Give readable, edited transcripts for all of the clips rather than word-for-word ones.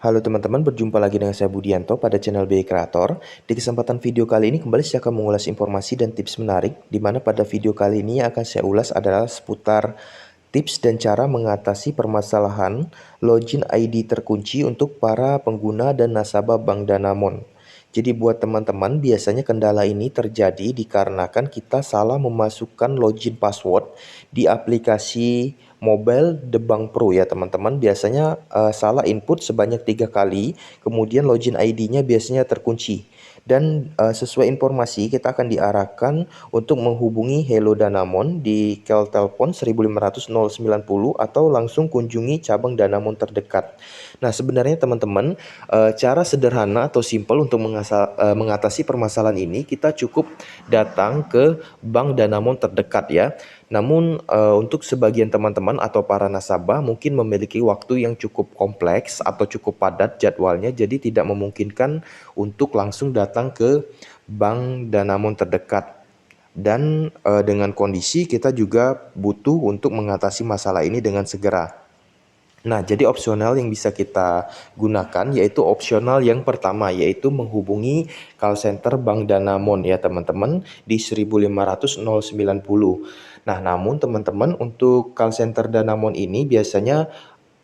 Halo teman-teman, berjumpa lagi dengan saya Budianto pada channel BI Creator. Di kesempatan video kali ini kembali saya akan mengulas informasi dan tips menarik, di mana pada video kali ini yang akan saya ulas adalah seputar tips dan cara mengatasi permasalahan login ID terkunci untuk para pengguna dan nasabah Bank Danamon. Jadi buat teman-teman, biasanya kendala ini terjadi dikarenakan kita salah memasukkan login password di aplikasi mobile The Bank Pro ya teman-teman. Biasanya salah input sebanyak 3 kali, kemudian login ID-nya biasanya terkunci. Dan sesuai informasi kita akan diarahkan untuk menghubungi Hello Danamon di kel telepon 1500 090 atau langsung kunjungi cabang Danamon terdekat. Nah, sebenarnya teman-teman, cara sederhana atau simpel untuk mengatasi permasalahan ini, kita cukup datang ke bank Danamon terdekat ya. Namun untuk sebagian teman-teman atau para nasabah mungkin memiliki waktu yang cukup kompleks atau cukup padat jadwalnya, jadi tidak memungkinkan untuk langsung datang ke bank Danamon terdekat. Dan dengan kondisi kita juga butuh untuk mengatasi masalah ini dengan segera. Nah, jadi opsional yang bisa kita gunakan yaitu opsional yang pertama, yaitu menghubungi call center Bank Danamon ya teman-teman di 1500 090. Nah, namun teman-teman untuk call center Danamon ini biasanya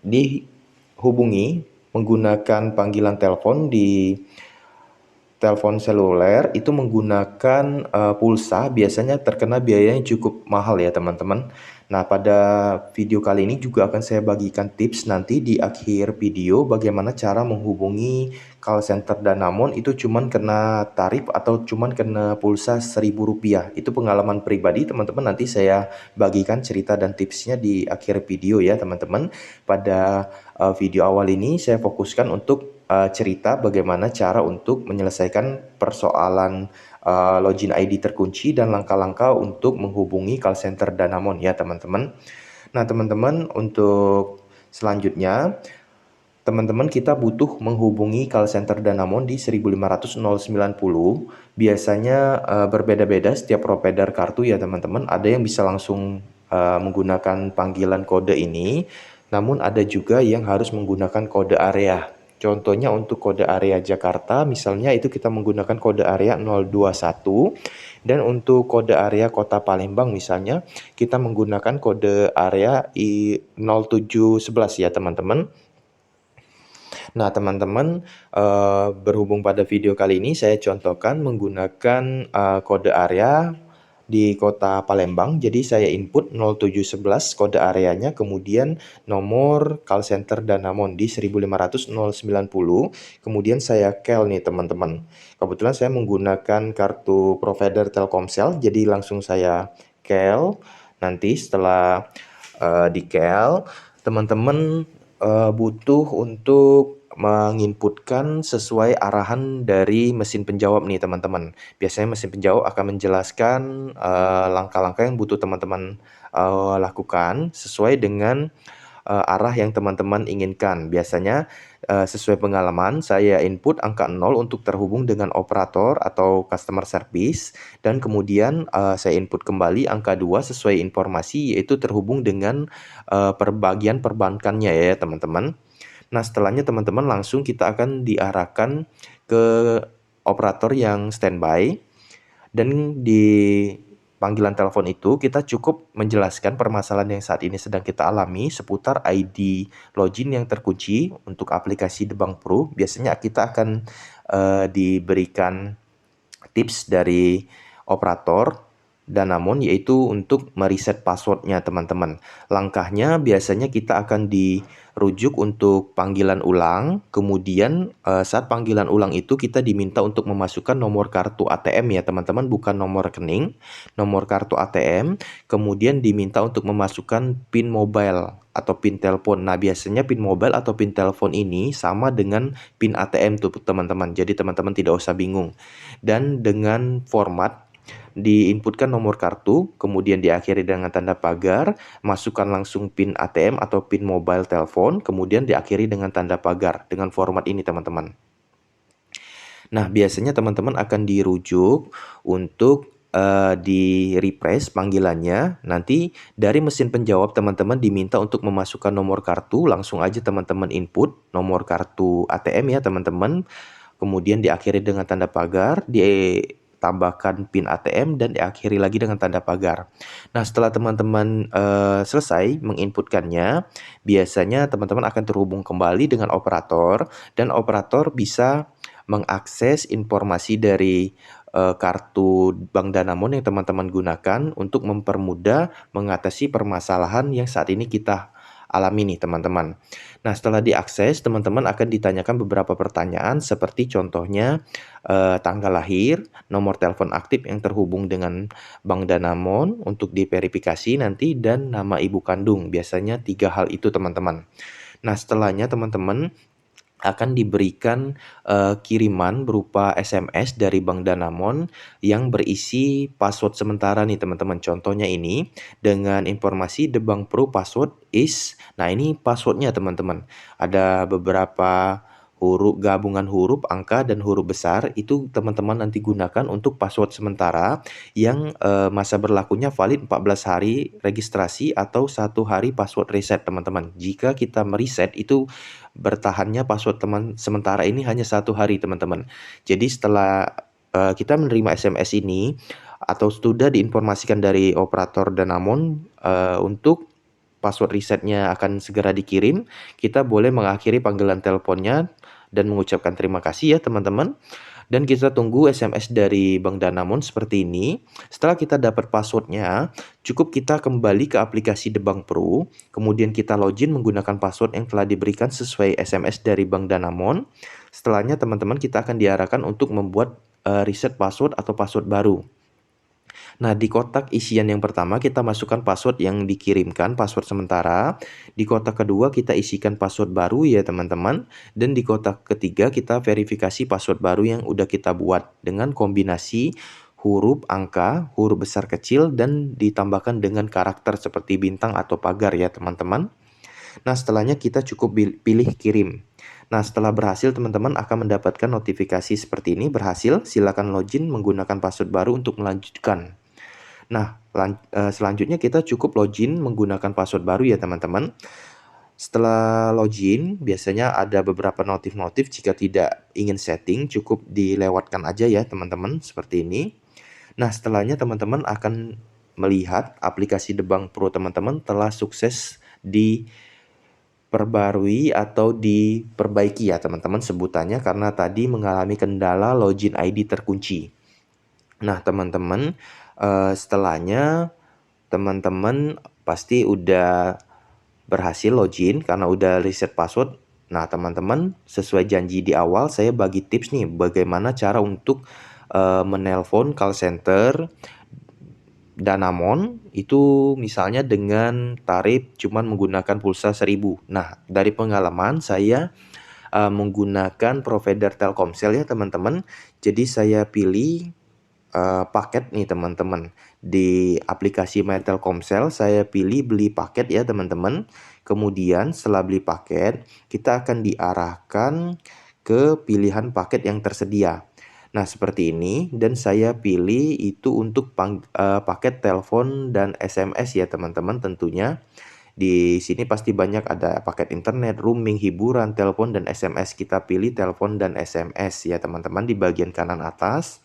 dihubungi menggunakan panggilan telepon di telepon seluler itu menggunakan pulsa, biasanya terkena biaya yang cukup mahal ya teman-teman. Nah, pada video kali ini juga akan saya bagikan tips nanti di akhir video bagaimana cara menghubungi call center Danamon itu cuman kena tarif atau cuman kena pulsa Rp1.000. Itu pengalaman pribadi teman-teman, nanti saya bagikan cerita dan tipsnya di akhir video ya teman-teman. Pada video awal ini saya fokuskan untuk cerita bagaimana cara untuk menyelesaikan persoalan login ID terkunci dan langkah-langkah untuk menghubungi call center Danamon ya teman-teman. Nah teman-teman, untuk selanjutnya teman-teman kita butuh menghubungi call center Danamon di 1500 090. Biasanya berbeda-beda setiap provider kartu ya teman-teman. Ada yang bisa langsung menggunakan panggilan kode ini, namun ada juga yang harus menggunakan kode area. Contohnya untuk kode area Jakarta, misalnya itu kita menggunakan kode area 021. Dan untuk kode area Kota Palembang misalnya, kita menggunakan kode area 0711 ya teman-teman. Nah teman-teman, berhubung pada video kali ini saya contohkan menggunakan kode area di Kota Palembang. Jadi saya input 0711 kode areanya, kemudian nomor call center Danamon di 1500 090, kemudian saya kel nih teman-teman. Kebetulan saya menggunakan kartu provider Telkomsel, jadi langsung saya kel. Nanti setelah di kel, teman-teman butuh untuk menginputkan sesuai arahan dari mesin penjawab nih teman-teman. Biasanya mesin penjawab akan menjelaskan langkah-langkah yang butuh teman-teman lakukan sesuai dengan arah yang teman-teman inginkan. Biasanya sesuai pengalaman saya input angka 0 untuk terhubung dengan operator atau customer service, dan kemudian saya input kembali angka 2 sesuai informasi, yaitu terhubung dengan perbagian perbankannya ya teman-teman. Nah, setelahnya teman-teman langsung kita akan diarahkan ke operator yang standby, dan di panggilan telepon itu kita cukup menjelaskan permasalahan yang saat ini sedang kita alami seputar ID login yang terkunci untuk aplikasi The Bank Pro. Biasanya kita akan diberikan tips dari operator Danamon, yaitu untuk mereset passwordnya teman-teman. Langkahnya biasanya kita akan dirujuk untuk panggilan ulang. Kemudian saat panggilan ulang itu kita diminta untuk memasukkan nomor kartu ATM ya teman-teman, bukan nomor rekening, nomor kartu ATM. Kemudian diminta untuk memasukkan PIN mobile atau PIN telepon. Nah biasanya PIN mobile atau PIN telepon ini sama dengan PIN ATM tuh teman-teman. Jadi teman-teman tidak usah bingung. Dan dengan format diinputkan nomor kartu, kemudian diakhiri dengan tanda pagar, masukkan langsung PIN ATM atau PIN mobile telepon, kemudian diakhiri dengan tanda pagar. Dengan format ini teman-teman. Nah biasanya teman-teman akan dirujuk untuk di-refresh panggilannya, nanti dari mesin penjawab teman-teman diminta untuk memasukkan nomor kartu, langsung aja teman-teman input nomor kartu ATM ya teman-teman. Kemudian diakhiri dengan tanda pagar, ditambahkan PIN ATM dan diakhiri lagi dengan tanda pagar. Nah, setelah teman-teman selesai menginputkannya, biasanya teman-teman akan terhubung kembali dengan operator dan operator bisa mengakses informasi dari kartu Bank Danamon yang teman-teman gunakan untuk mempermudah mengatasi permasalahan yang saat ini kita alami nih teman-teman. Nah, setelah diakses, teman-teman akan ditanyakan beberapa pertanyaan seperti contohnya tanggal lahir, nomor telepon aktif yang terhubung dengan Bank Danamon untuk diverifikasi nanti, dan nama ibu kandung. Biasanya 3 hal itu teman-teman. Nah, setelahnya teman-teman akan diberikan kiriman berupa SMS dari Bank Danamon yang berisi password sementara nih teman-teman. Contohnya ini dengan informasi the bank pro password is. Nah, ini passwordnya teman-teman. Ada beberapa gabungan huruf, angka, dan huruf besar. Itu teman-teman nanti gunakan untuk password sementara yang masa berlakunya valid 14 hari registrasi atau 1 hari password reset teman-teman. Jika kita mereset itu bertahannya password sementara ini hanya 1 hari teman-teman. Jadi setelah kita menerima SMS ini atau sudah diinformasikan dari operator Danamon untuk password resetnya akan segera dikirim, kita boleh mengakhiri panggilan teleponnya dan mengucapkan terima kasih ya teman-teman. Dan kita tunggu SMS dari Bank Danamon seperti ini. Setelah kita dapat passwordnya, cukup kita kembali ke aplikasi The Bank Pro, kemudian kita login menggunakan password yang telah diberikan sesuai SMS dari Bank Danamon. Setelahnya teman-teman kita akan diarahkan untuk membuat reset password atau password baru. Nah, di kotak isian yang pertama kita masukkan password yang dikirimkan, password sementara. Di kotak kedua kita isikan password baru ya teman-teman. Dan di kotak ketiga kita verifikasi password baru yang udah kita buat dengan kombinasi huruf, angka, huruf besar kecil, dan ditambahkan dengan karakter seperti bintang atau pagar ya teman-teman. Nah, setelahnya kita cukup pilih kirim. Nah, setelah berhasil teman-teman akan mendapatkan notifikasi seperti ini, berhasil, silakan login menggunakan password baru untuk melanjutkan. Nah, selanjutnya kita cukup login menggunakan password baru ya teman-teman. Setelah login, biasanya ada beberapa notif-notif. Jika tidak ingin setting, cukup dilewatkan aja ya teman-teman, seperti ini. Nah, setelahnya teman-teman akan melihat aplikasi The Bank Pro teman-teman telah sukses diperbarui atau diperbaiki ya teman-teman sebutannya, karena tadi mengalami kendala login ID terkunci. Nah, teman-teman, setelahnya teman-teman pasti udah berhasil login karena udah reset password. Nah, teman-teman, sesuai janji di awal saya bagi tips nih bagaimana cara untuk menelpon call center Danamon itu misalnya dengan tarif cuman menggunakan pulsa 1.000. Nah, dari pengalaman saya menggunakan provider Telkomsel ya teman-teman. Jadi saya pilih paket nih teman-teman. Di aplikasi My Telkomsel saya pilih beli paket ya teman-teman. Kemudian setelah beli paket, kita akan diarahkan ke pilihan paket yang tersedia. Nah, seperti ini, dan saya pilih itu untuk paket telepon dan SMS ya teman-teman tentunya. Di sini pasti banyak ada paket internet, roaming, hiburan, telepon, dan SMS. Kita pilih telepon dan SMS ya teman-teman di bagian kanan atas.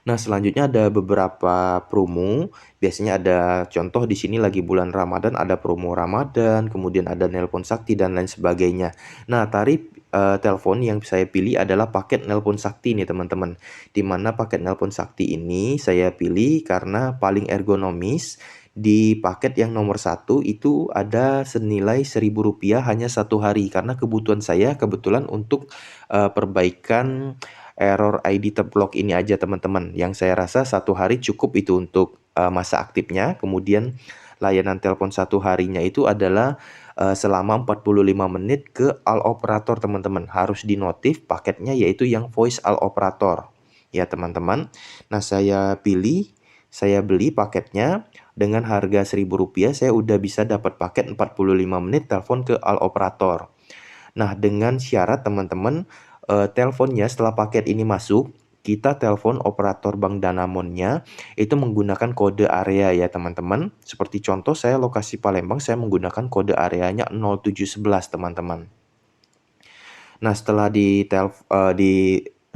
Nah, selanjutnya ada beberapa promo. Biasanya ada contoh di sini lagi bulan Ramadan, ada promo Ramadan, kemudian ada nelpon sakti dan lain sebagainya. Nah, tarif telepon yang saya pilih adalah paket nelpon sakti nih teman-teman. Di mana paket nelpon sakti ini saya pilih karena paling ergonomis. Di paket yang nomor 1 itu ada senilai Rp1.000 hanya 1 hari, karena kebutuhan saya kebetulan untuk perbaikan error ID terblok ini aja teman-teman. Yang saya rasa 1 hari cukup itu untuk masa aktifnya. Kemudian layanan telepon 1 harinya itu adalah selama 45 menit ke all operator teman-teman. Harus dinotif paketnya yaitu yang voice all operator ya teman-teman. Nah, saya beli paketnya dengan harga Rp1.000. Saya udah bisa dapat paket 45 menit telepon ke all operator. Nah, dengan syarat teman-teman teleponnya setelah paket ini masuk kita telepon operator Bank Danamonnya itu menggunakan kode area ya teman-teman. Seperti contoh saya lokasi Palembang, saya menggunakan kode areanya 0711 teman-teman. Nah, setelah di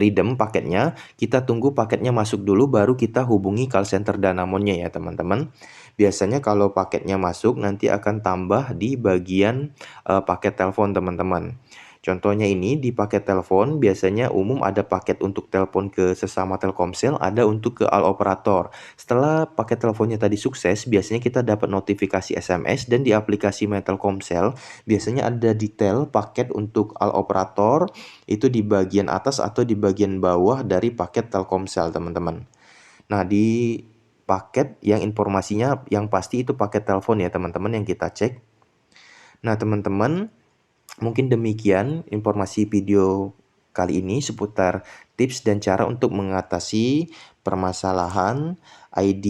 redeem paketnya, kita tunggu paketnya masuk dulu baru kita hubungi call center Danamonnya ya teman-teman. Biasanya kalau paketnya masuk nanti akan tambah di bagian paket telepon teman-teman. Contohnya ini di paket telepon biasanya umum ada paket untuk telepon ke sesama Telkomsel, ada untuk ke all operator. Setelah paket teleponnya tadi sukses, biasanya kita dapat notifikasi SMS dan di aplikasi My Telkomsel biasanya ada detail paket untuk all operator itu di bagian atas atau di bagian bawah dari paket Telkomsel teman-teman. Nah, di paket yang informasinya yang pasti itu paket telepon ya teman-teman yang kita cek. Nah teman-teman, mungkin demikian informasi video kali ini seputar tips dan cara untuk mengatasi permasalahan ID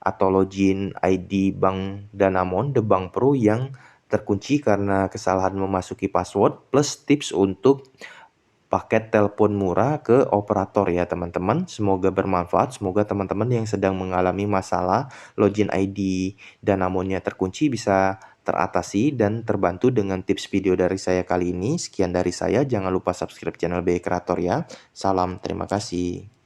atau login ID Bank Danamon The Bank Pro yang terkunci karena kesalahan memasuki password, plus tips untuk paket telepon murah ke operator ya teman-teman. Semoga bermanfaat, semoga teman-teman yang sedang mengalami masalah login ID Danamonnya terkunci bisa teratasi dan terbantu dengan tips video dari saya kali ini. Sekian dari saya, jangan lupa subscribe channel BI Kreator ya. Salam, terima kasih.